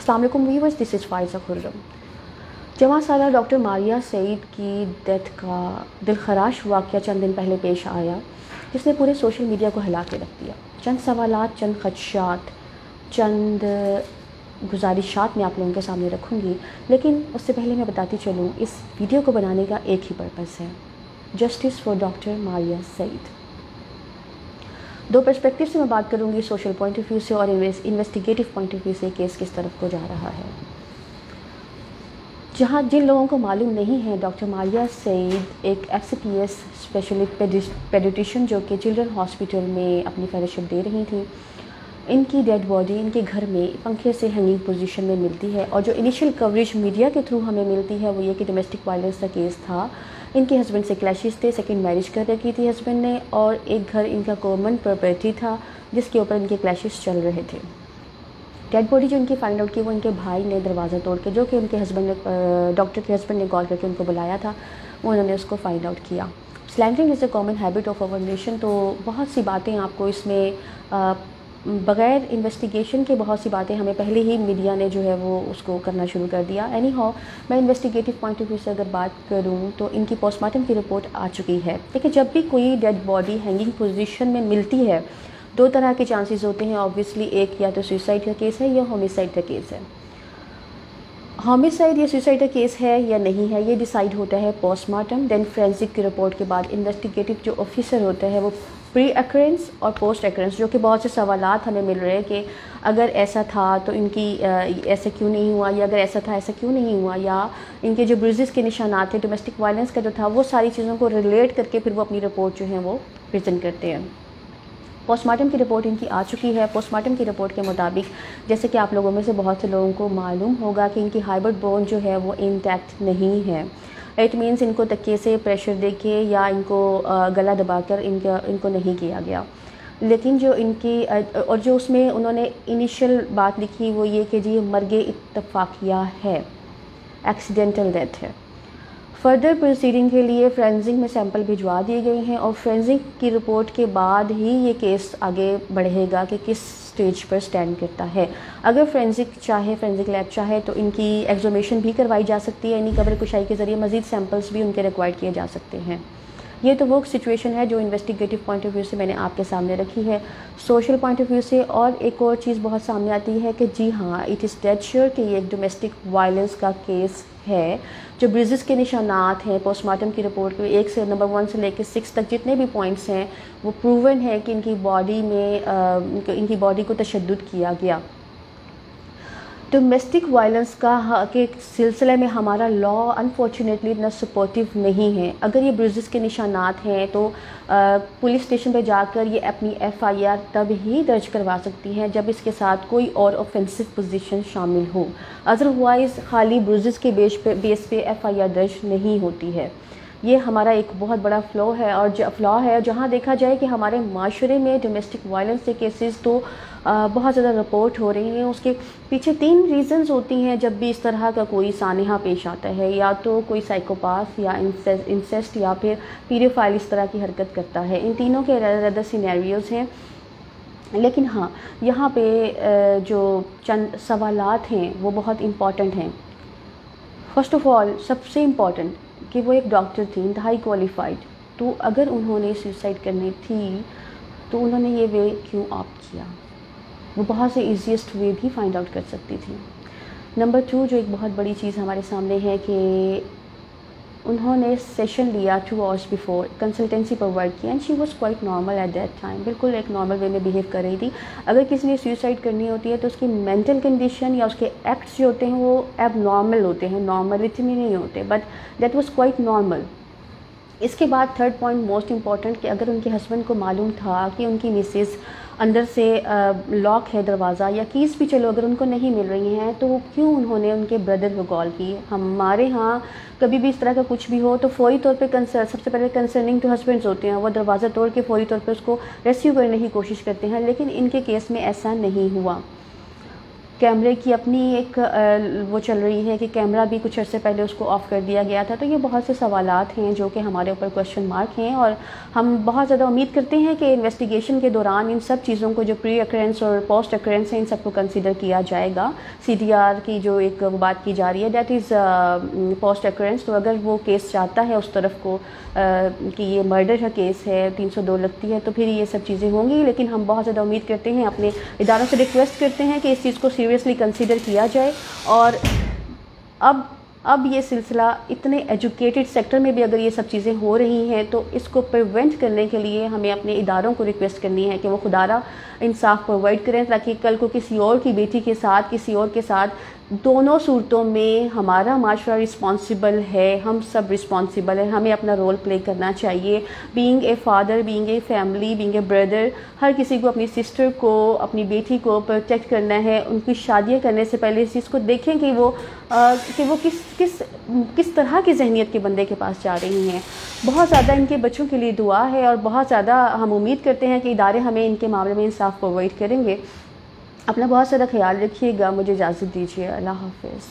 السلام علیکم ویورز، دس از فائزہ خرم۔ جواں سالہ ڈاکٹر ماریہ سعید کی ڈیتھ کا دلخراش واقعہ چند دن پہلے پیش آیا، جس نے پورے سوشل میڈیا کو ہلا کے رکھ دیا۔ چند سوالات، چند خدشات، چند گزارشات میں آپ لوگوں کے سامنے رکھوں گی، لیکن اس سے پہلے میں بتاتی چلوں اس ویڈیو کو بنانے کا ایک ہی پرپس ہے، justice for doctor Maria Saeed. دو پرسپیکٹیو سے میں بات کروں گی، سوشل پوائنٹ آف ویو سے اور انویسٹیگیٹو پوائنٹ آف ویو سے، کیس کس طرف کو جا رہا ہے۔ جن لوگوں کو معلوم نہیں ہے، ڈاکٹر ماریہ سعید ایک FCPS اسپیشلسٹ پیڈیٹیشین جو کہ چلڈرن ہاسپٹل میں اپنی فیلوشپ دے رہی تھیں۔ ان کی ڈیڈ باڈی ان کے گھر میں پنکھے سے ہینگنگ پوزیشن میں ملتی ہے، اور جو انیشیل کوریج میڈیا کے تھرو ہمیں ملتی ہے وہ یہ کہ ڈومیسٹک وائلنس کا کیس تھا۔ ان کے ہسبینڈ سے کلیشز تھے، سیکنڈ میرج کر رکھی تھی ہسبینڈ نے، اور ایک گھر ان کا کامن پراپرٹی تھا جس کے اوپر ان کے کلیشز چل رہے تھے۔ ڈیڈ باڈی جو ان کی فائنڈ آؤٹ کی، وہ ان کے بھائی نے دروازہ توڑ کے، جو کہ ان کے ہسبینڈ نے ڈاکٹر کے ہسبینڈ نے کال کر کے ان کو بلایا تھا، انہوں نے اس کو فائنڈ آؤٹ کیا۔ Slandering is a common habit of our nation, تو بہت سی باتیں آپ کو اس میں بغیر انویسٹیگیشن کے بہت سی باتیں ہمیں پہلے ہی میڈیا نے جو ہے وہ اس کو کرنا شروع کر دیا۔ اینی ہاؤ، میں انویسٹیگیٹو پوائنٹ آف ویو سے اگر بات کروں تو ان کی پوسٹ مارٹم کی رپورٹ آ چکی ہے۔ دیکھیں، جب بھی کوئی ڈیڈ باڈی ہینگنگ پوزیشن میں ملتی ہے، دو طرح کے چانسز ہوتے ہیں آبویسلی، ایک یا تو سوئسائڈ کا کیس ہے یا ہومیسائڈ کا کیس ہے۔ ہومیسائڈ یا سوئسائڈ کا کیس ہے یا نہیں ہے، یہ ڈیسائیڈ ہوتا ہے پوسٹ مارٹم، دین فورینسک کی رپورٹ کے بعد انویسٹیگیٹو جو آفیسر ہوتا ہے وہ پری ایکرنس اور پوسٹ ایکرنس، جو کہ بہت سے سوالات ہمیں مل رہے ہیں کہ اگر ایسا تھا تو ان کی ایسا کیوں نہیں ہوا، یا اگر ایسا تھا ایسا کیوں نہیں ہوا، یا ان کے جو بروزز کے نشانات تھے، ڈومیسٹک وائلنس کا جو تھا، وہ ساری چیزوں کو ریلیٹ کر کے پھر وہ اپنی رپورٹ جو ہے وہ پریزنٹ کرتے ہیں۔ پوسٹ مارٹم کی رپورٹ ان کی آ چکی ہے۔ پوسٹ مارٹم کی رپورٹ کے مطابق، جیسے کہ آپ لوگوں میں سے بہت سے لوگوں کو معلوم ہوگا کہ ان کی ہائبرڈ بون جو ہے وہ انٹیکٹ نہیں ہے۔ اٹ مینس ان کو تکیے سے پریشر دے کے یا ان کو گلا دبا کر ان کو نہیں کیا گیا، لیکن جو ان کی اور جو اس میں انہوں نے انیشیل بات لکھی وہ یہ کہ جی مرگ اتفاقیہ ہے، ایکسیڈنٹل ڈیتھ ہے۔ فردر پروسیڈنگ کے لیے فورینسک میں سیمپل بھجوا دیے گئے ہیں، اور فورینسک کی رپورٹ کے بعد ہی یہ کیس آگے بڑھے گا کہ کس سٹیج پر سٹینڈ کرتا ہے۔ اگر فورینسک لیب چاہے تو ان کی ایگزومیشن بھی کروائی جا سکتی ہے، یعنی قبر کشائی کے ذریعے مزید سیمپلز بھی ان کے ریکوائر کیے جا سکتے ہیں۔ یہ تو وہ سچویشن ہے جو انویسٹیگیٹو پوائنٹ آف ویو سے میں نے آپ کے سامنے رکھی ہے۔ سوشل پوائنٹ آف ویو سے اور ایک اور چیز بہت سامنے آتی ہے کہ جی ہاں، اٹ از ڈیڈ شیور کہ یہ ایک ڈومیسٹک وائلنس کا کیس ہے۔ جو بریزز کے نشانات ہیں پوسٹ مارٹم کی رپورٹ کے 1 سے نمبر 1 سے لے کے 6 تک جتنے بھی پوائنٹس ہیں، وہ پروون ہے کہ ان کی باڈی میں ان کی باڈی کو تشدد کیا گیا۔ ڈومیسٹک وائلنس کے سلسلے میں ہمارا لا انفارچونیٹلی اتنا سپورٹیو نہیں ہے۔ اگر یہ بروزز کے نشانات ہیں تو پولیس اسٹیشن پہ جا کر یہ اپنی FIR تب ہی درج کروا سکتی ہیں جب اس کے ساتھ کوئی اور اوفینسو پوزیشن شامل ہو، ادروائز خالی بروزز کے بیس پہ FIR درج نہیں ہوتی ہے۔ یہ ہمارا ایک بہت بڑا فلا ہے جہاں دیکھا جائے کہ ہمارے معاشرے میں ڈومیسٹک وائلنس کے کیسز تو بہت زیادہ رپورٹ ہو رہے ہیں۔ اس کے پیچھے 3 ریزنز ہوتی ہیں جب بھی اس طرح کا کوئی سانحہ پیش آتا ہے، یا تو کوئی سائیکوپاس یا انسیسٹ یا پھر پیڈوفائل اس طرح کی حرکت کرتا ہے۔ ان تینوں کے علیحدہ سینیریوز ہیں، لیکن ہاں یہاں پہ جو چند سوالات ہیں وہ بہت امپورٹنٹ ہیں۔ فرسٹ آف آل، سب سے امپورٹنٹ کہ وہ ایک ڈاکٹر تھی، انتہائی کوالیفائڈ، تو اگر انہوں نے سوسائڈ کرنی تھی تو انہوں نے یہ وے کیوں آپٹ کیا؟ وہ بہت سے ایزیسٹ وے بھی فائنڈ آؤٹ کر سکتی تھی۔ نمبر 2 جو ایک بہت بڑی چیز ہمارے سامنے ہے کہ انہوں نے سیشن لیا 2 hours بیفور، کنسلٹنسی پرووائڈ کی، and she was quite normal at that time, بالکل ایک نارمل وے میں بیہیو کر رہی تھی۔ اگر کسی نے سوسائڈ کرنی ہوتی ہے تو اس کی مینٹل کنڈیشن یا اس کے ایکٹس جو ہوتے ہیں وہ ایب نارمل ہوتے ہیں، نارملٹی میں نہیں ہوتے، but that was quite normal. اس کے بعد 3rd پوائنٹ موسٹ امپورٹنٹ کہ اگر ان کے ہسبینڈ کو معلوم تھا کہ ان کی مسز اندر سے لاک ہے دروازہ، یا کیز بھی چلو اگر ان کو نہیں مل رہی ہیں، تو وہ کیوں انہوں نے ان کے بردر کو کال کی؟ ہمارے ہاں کبھی بھی اس طرح کا کچھ بھی ہو تو فوری طور پہ سب سے پہلے کنسرننگ ٹو ہسبینڈز ہوتے ہیں، وہ دروازہ توڑ کے فوری طور پہ اس کو ریسکیو کرنے کی کوشش کرتے ہیں، لیکن ان کے کیس میں ایسا نہیں ہوا۔ کیمرے کی اپنی ایک وہ چل رہی ہے کہ کیمرہ بھی کچھ عرصے پہلے اس کو آف کر دیا گیا تھا. تو یہ بہت سے سوالات ہیں جو کہ ہمارے اوپر کویشچن مارک ہیں, اور ہم بہت زیادہ امید کرتے ہیں کہ انویسٹیگیشن کے دوران ان سب چیزوں کو جو پری اکرنس اور پوسٹ اکرنس ہیں ان سب کو کنسیڈر کیا جائے گا. سی ڈی آر کی جو ایک بات کی جا رہی ہے دیٹ از پوسٹ اکرنس, تو اگر وہ کیس جاتا ہے اس طرف کو کہ یہ مرڈر کا کیس ہے, 302 لگتی ہے, تو پھر یہ سب چیزیں ہوں گی. لیکن ہم بہت زیادہ امید کرتے ہیں, اپنے اداروں سے ریکویسٹ کرتے ہیں کہ اس چیز کو سیریسلی کنسیڈر کیا جائے. اور اب یہ سلسلہ اتنے ایجوکیٹڈ سیکٹر میں بھی اگر یہ سب چیزیں ہو رہی ہیں تو اس کو پریونٹ کرنے کے لیے ہمیں اپنے اداروں کو ریکویسٹ کرنی ہے کہ وہ خدارہ انصاف پرووائڈ کریں, تاکہ کل کو کسی اور کی بیٹی کے ساتھ, کسی اور کے ساتھ, دونوں صورتوں میں ہمارا معاشرہ رسپانسبل ہے, ہم سب رسپانسبل ہیں, ہمیں اپنا رول پلے کرنا چاہیے. Being a father, being a family, being a brother, ہر کسی کو اپنی سسٹر کو, اپنی بیٹی کو پروٹیکٹ کرنا ہے. ان کی شادیاں کرنے سے پہلے اس چیز کو دیکھیں کہ وہ کس طرح کی ذہنیت کے بندے کے پاس جا رہی ہیں. بہت زیادہ ان کے بچوں کے لیے دعا ہے, اور بہت زیادہ ہم امید کرتے ہیں کہ ادارے ہمیں ان کے معاملے میں انصاف پرووائڈ کریں گے. اپنا بہت زیادہ خیال رکھیے گا. مجھے اجازت دیجیے. اللہ حافظ.